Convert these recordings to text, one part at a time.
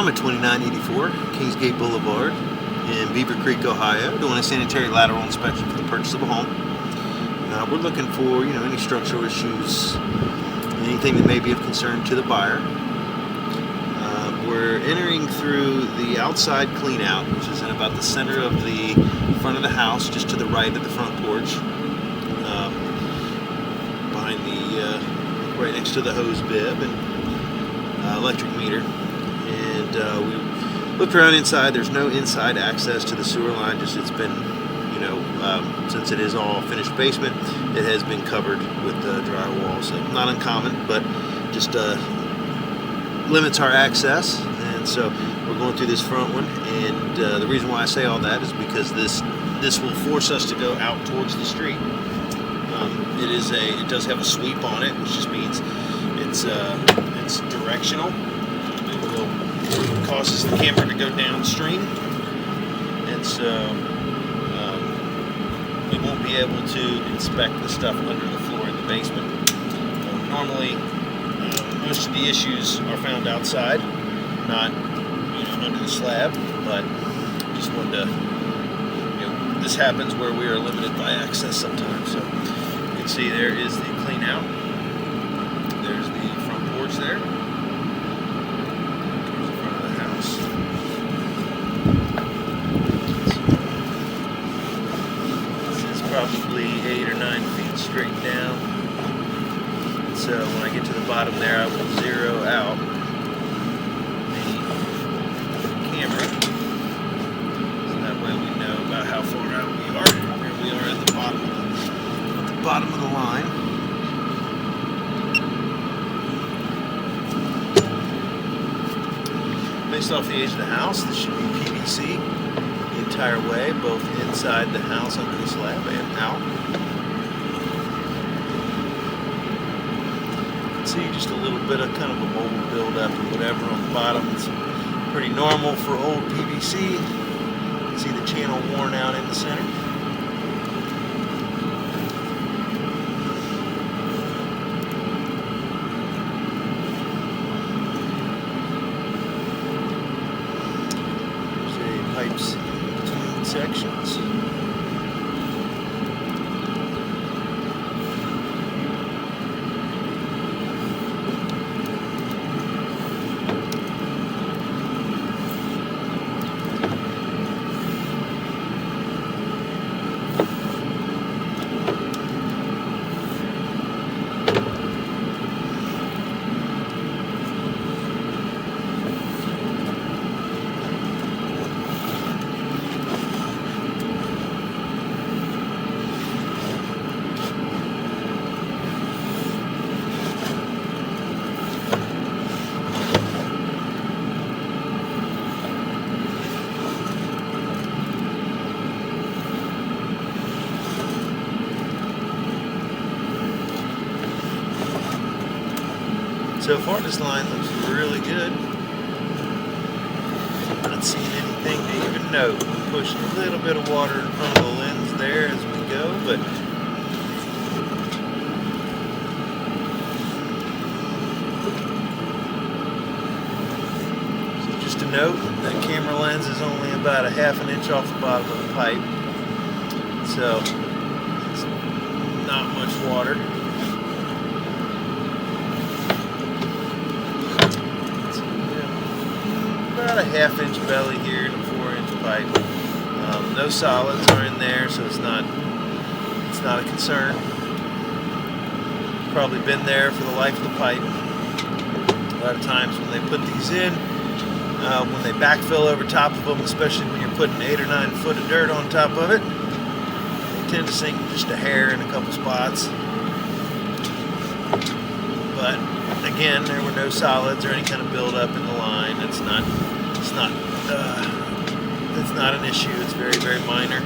I'm at 2984 Kingsgate Boulevard in Beavercreek, Ohio, doing a sanitary lateral inspection for the purchase of a home. We're looking for, any structural issues, anything that may be of concern to the buyer. We're entering through the outside clean out, which is in about the center of the front of the house, just to the right of the front porch, behind right next to the hose bib and electric meter. And we looked around inside. There's no inside access to the sewer line. Just it's been, since it is all finished basement, it has been covered with drywall. So not uncommon, but just limits our access. And so we're going through this front one. And the reason why I say all that is because this will force us to go out towards the street. It does have a sweep on it, which just means it's directional. It causes the camper to go downstream, and so we won't be able to inspect the stuff under the floor in the basement. Normally, most of the issues are found outside, not under the slab. But just wanted to, this happens where we are limited by access sometimes. So you can see there is the clean out. There's the front porch there. Probably 8 or 9 feet straight down. So when I get to the bottom there, I will zero out the camera, so that way we know about how far out we are. Here we are at the bottom of the line. Based off the age of the house, this should be PVC. Entire way, both inside the house under the slab and out. See just a little bit of kind of a mold buildup or whatever on the bottom. It's pretty normal for old PVC. You can see the channel worn out in the center. There's pipes sections. So far, this line looks really good. Not seeing anything to even note. Pushing a little bit of water in front of the lens there as we go, but so just a note, that camera lens is only about a ½ an inch off the bottom of the pipe, so it's not much water. About a ½ inch belly here and a 4-inch pipe. No solids are in there, so it's not a concern. Probably been there for the life of the pipe. A lot of times when they put these in, when they backfill over top of them, especially when you're putting 8 or 9 foot of dirt on top of it, they tend to sink just a hair in a couple spots. But again, there were no solids or any kind of buildup in the line. It's not an issue. It's very, very minor.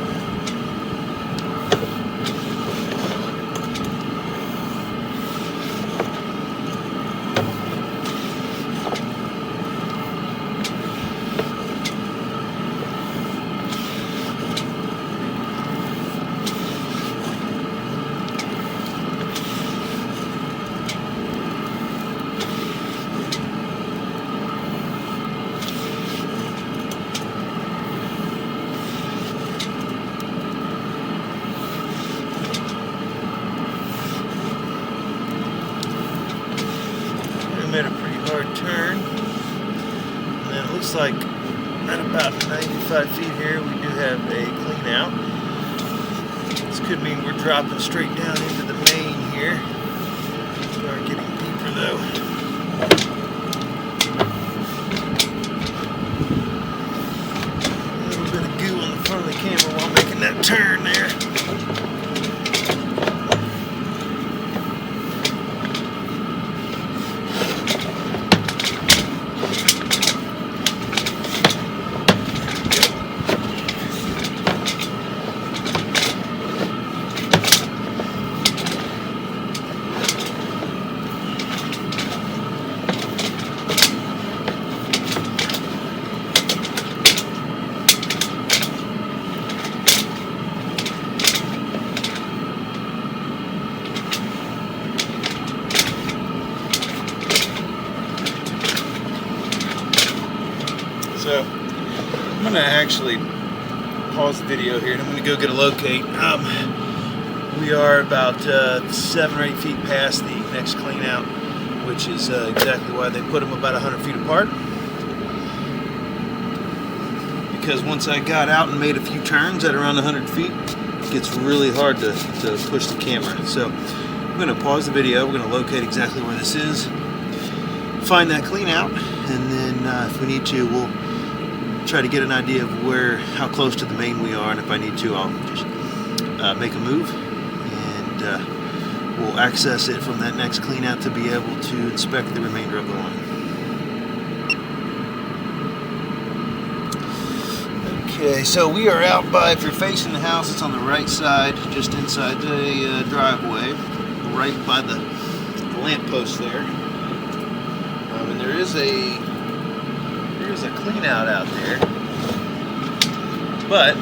turn. And then it looks like at about 95 feet here we do have a clean out. This could mean we're dropping straight down into the main here. We are getting deeper though. A little bit of goo on the front of the camera while making that turn there. So I'm going to actually pause the video here and I'm going to go get a locate. We are about 7 or 8 feet past the next clean out, which is exactly why they put them about 100 feet apart. Because once I got out and made a few turns at around 100 feet, it gets really hard to push the camera. So I'm going to pause the video. We're going to locate exactly where this is, find that clean out, and then if we need to, we'll try to get an idea of how close to the main we are, and if I need to, I'll just make a move, and we'll access it from that next clean out to be able to inspect the remainder of the line. Okay, so we are out by, if you're facing the house, it's on the right side, just inside the driveway, right by the lamppost there. And there's a clean out there, but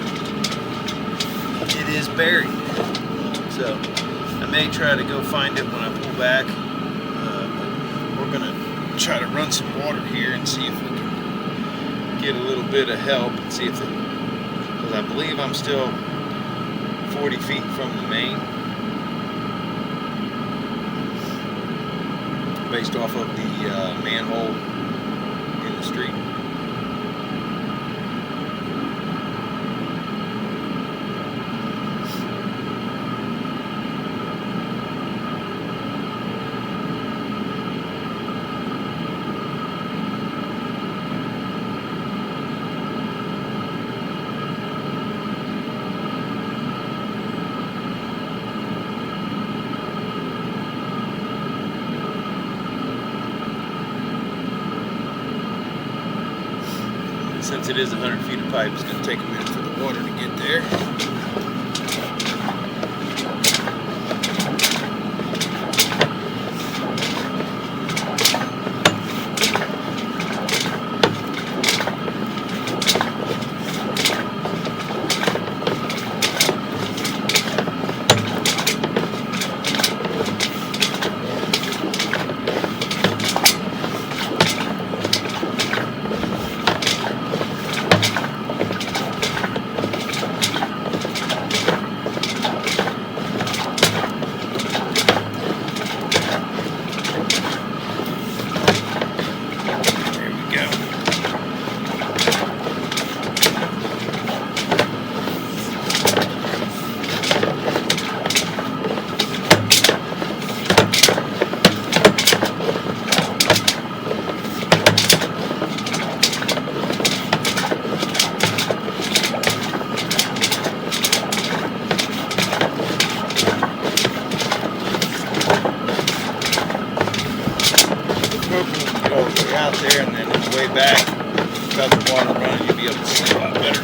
it is buried. So I may try to go find it when I pull back. But we're gonna try to run some water here and see if we can get a little bit of help and see if it, because I believe I'm still 40 feet from the main, based off of the manhole in the street. Since it is 100 feet of pipe, it's going to take a minute for the water to get there. Out there, and then on the way back, without the water running, you'll be able to see a lot better.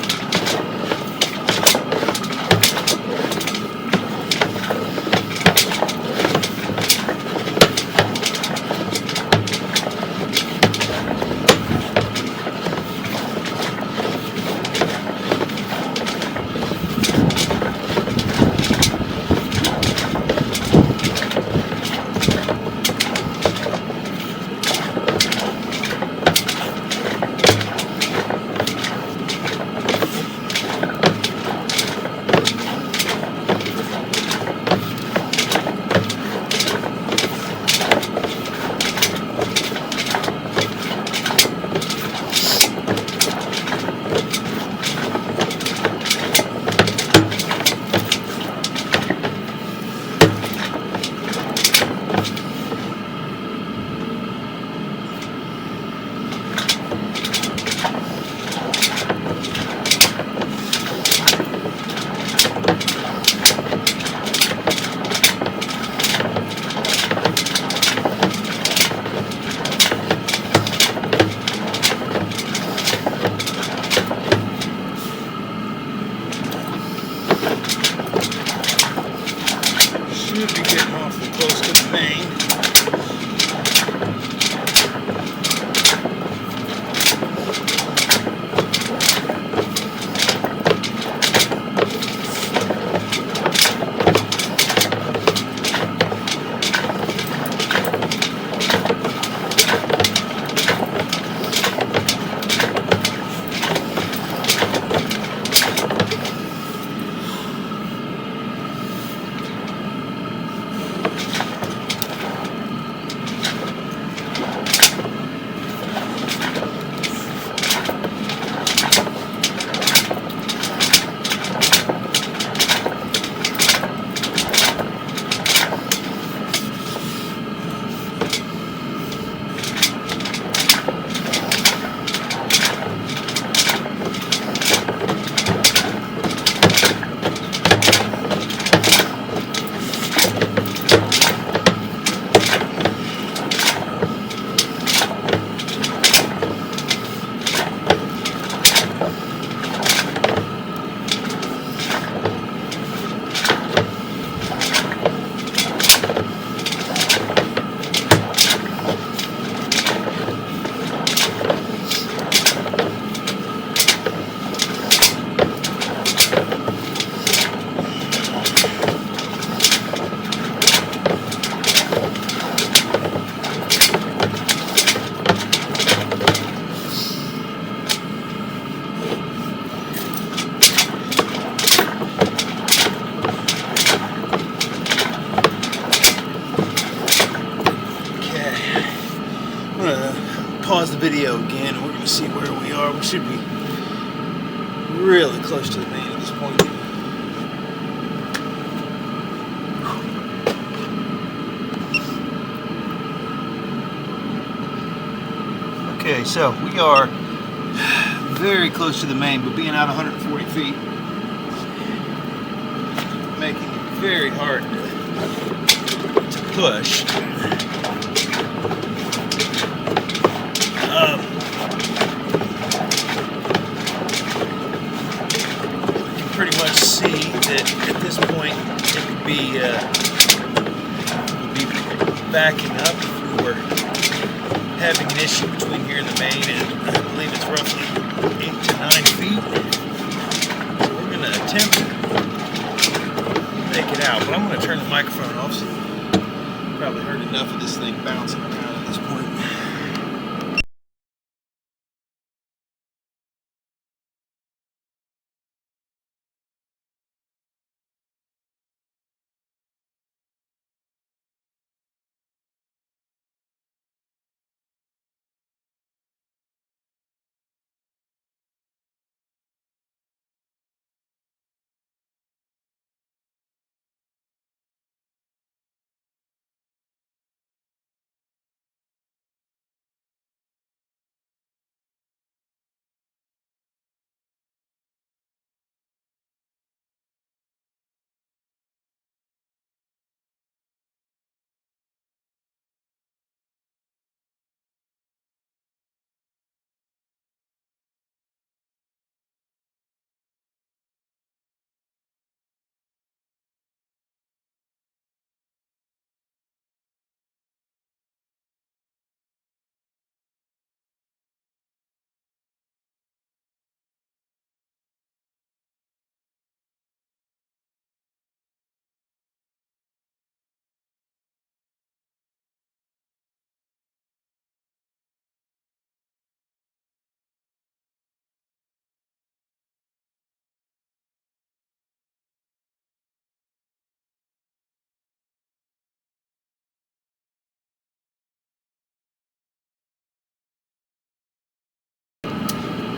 pause the video again and we're going to see where we are. We should be really close to the main at this point. Okay, so we are very close to the main, but being out 140 feet, making it very hard to push. You can pretty much see that at this point it would be backing up if we were having an issue between here and the main, and I believe it's roughly 8 to 9 feet. So we're going to attempt to make it out, but I'm going to turn the microphone off. So you've probably heard enough of this thing bouncing around at this point.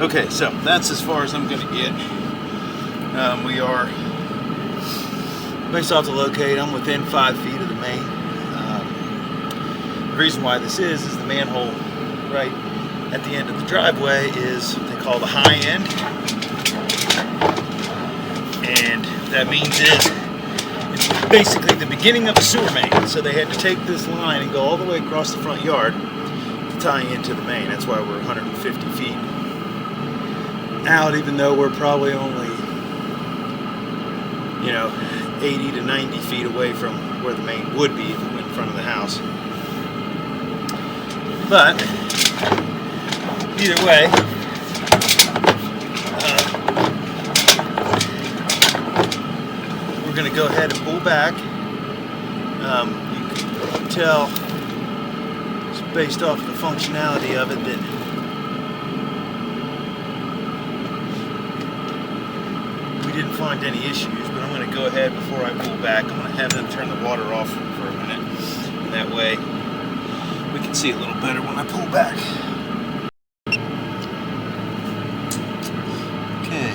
Okay, so that's as far as I'm going to get. We are, based off the locate, I'm within 5 feet of the main. The reason why this is the manhole right at the end of the driveway is what they call the high end. And that means it's basically the beginning of the sewer main. So they had to take this line and go all the way across the front yard to tie into the main. That's why we're 150 feet out, even though we're probably only, 80 to 90 feet away from where the main would be if it went in front of the house. But either way, we're going to go ahead and pull back. You can tell just based off the functionality of it that we didn't find any issues, but I'm going to go ahead before I pull back. I'm going to have them turn the water off for a minute, and that way we can see a little better when I pull back. Okay.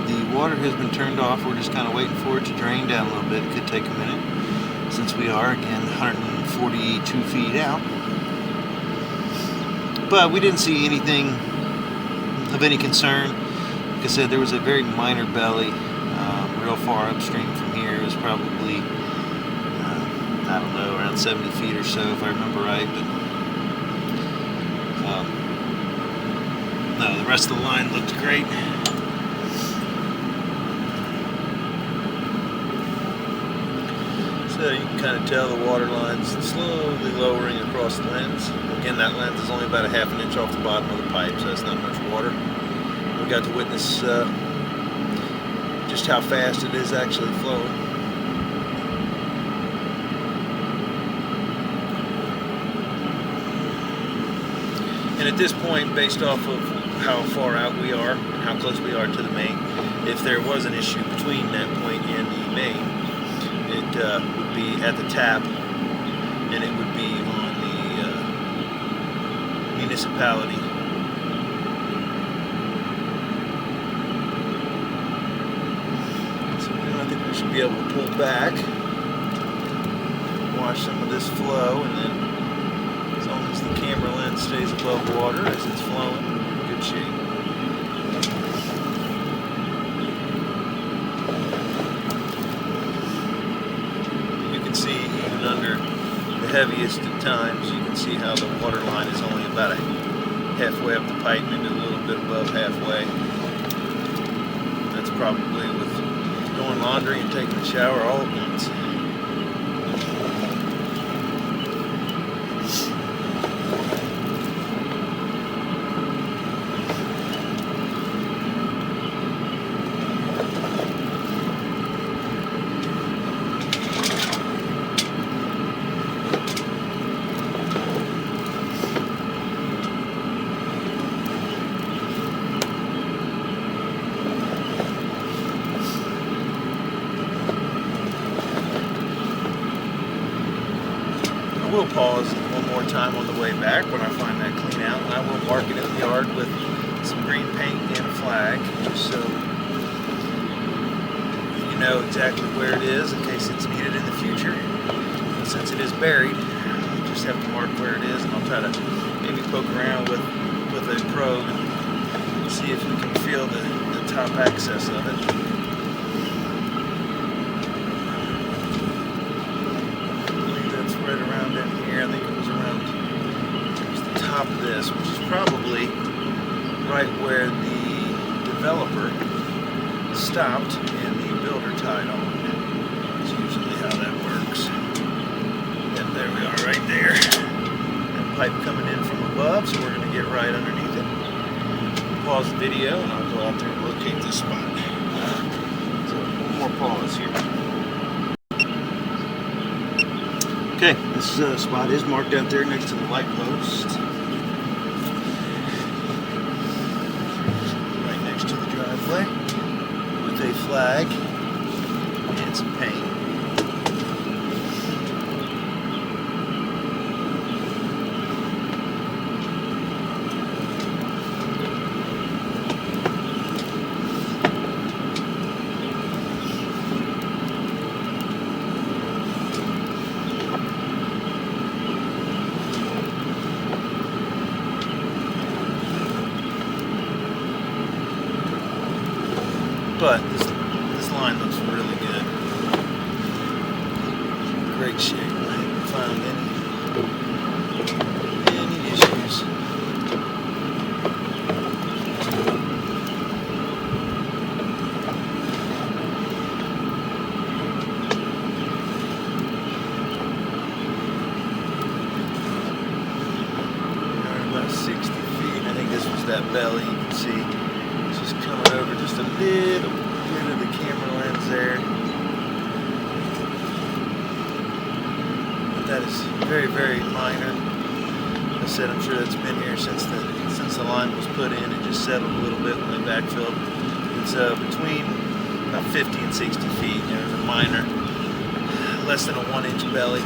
The water has been turned off. We're just kind of waiting for it to drain down a little bit. It could take a minute since we are, again, 142 feet out. But we didn't see anything of any concern. Like I said, there was a very minor belly real far upstream from here. It was probably I don't know, around 70 feet or so if I remember right, but no, the rest of the line looked great. So you can kind of tell the water line's slowly lowering across the lens. Again, that lens is only about a ½ inch off the bottom of the pipe, so that's not much water. We got to witness just how fast it is actually flowing. And at this point, based off of how far out we are and how close we are to the main, if there was an issue between that point and the main, it would be at the tap and it would be on the municipality. So I think we should be able to pull back, watch some of this flow, and then as long as the camera lens stays above water as it's flowing, we're in good shape. You can see even under the heaviest of times, you can see how the water line is only about halfway up the pipe, maybe a little bit above halfway. That's probably with doing laundry and taking a shower all at once. I will pause one more time on the way back when I find that clean out, and I will mark it in the yard with some green paint and a flag, just so you know exactly where it is in case it's needed in the future. And since it is buried, I'll just have to mark where it is, and I'll try to maybe poke around with a probe and see if we can feel the top access of it. Right around in here. I think it was around the top of this, which is probably right where the developer stopped and the builder tied on. That's usually how that works. And there we are right there. That pipe coming in from above, so we're going to get right underneath it. Pause the video and I'll go out there and locate this spot. So one more pause here. Okay, this spot is marked out there next to the light post. Right next to the driveway with a flag and some paint. But this line looks really good. Great shape. I haven't found any issues. We're about 60 feet. I think this was that belly. You can see it's just coming over just a little bit of the camera lens there. But that is very, very minor. I said I'm sure that's been here since the line was put in. It just settled a little bit when they backfilled. It's between about 50 and 60 feet. There's a minor, less than a 1-inch belly,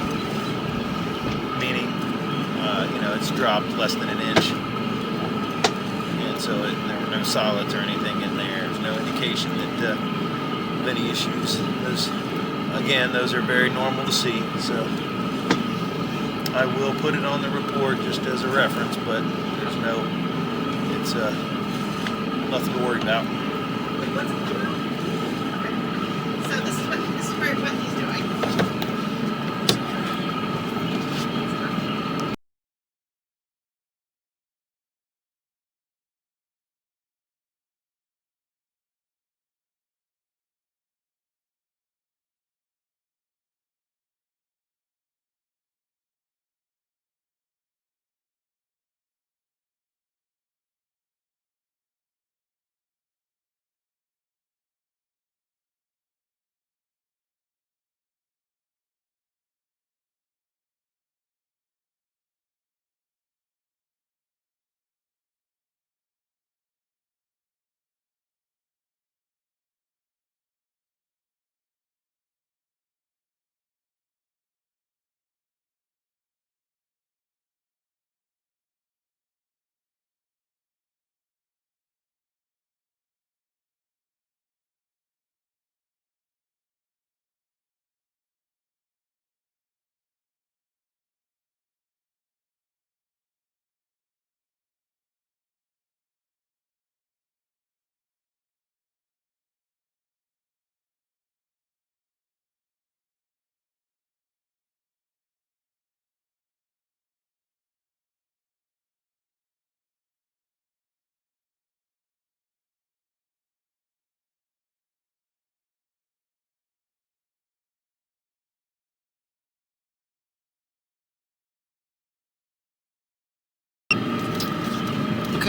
meaning it's dropped less than an inch. So there were no solids or anything in there. There's no indication that of any issues. Those are very normal to see. So I will put it on the report just as a reference, but it's nothing to worry about. Wait, what's he doing? Okay. So this is what he's doing.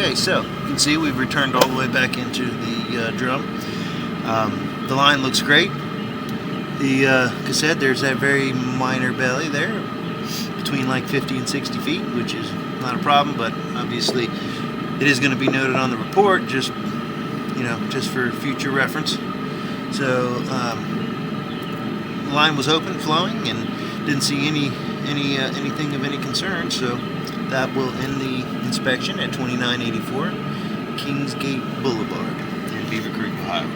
Okay, so you can see we've returned all the way back into the drum. The line looks great. Like I said, there's that very minor belly there, between like 50 and 60 feet, which is not a problem, but obviously it is going to be noted on the report, just for future reference. So the line was open, flowing, and didn't see anything of any concern. So that will end the inspection at 2984 Kingsgate Boulevard in Beavercreek, Ohio.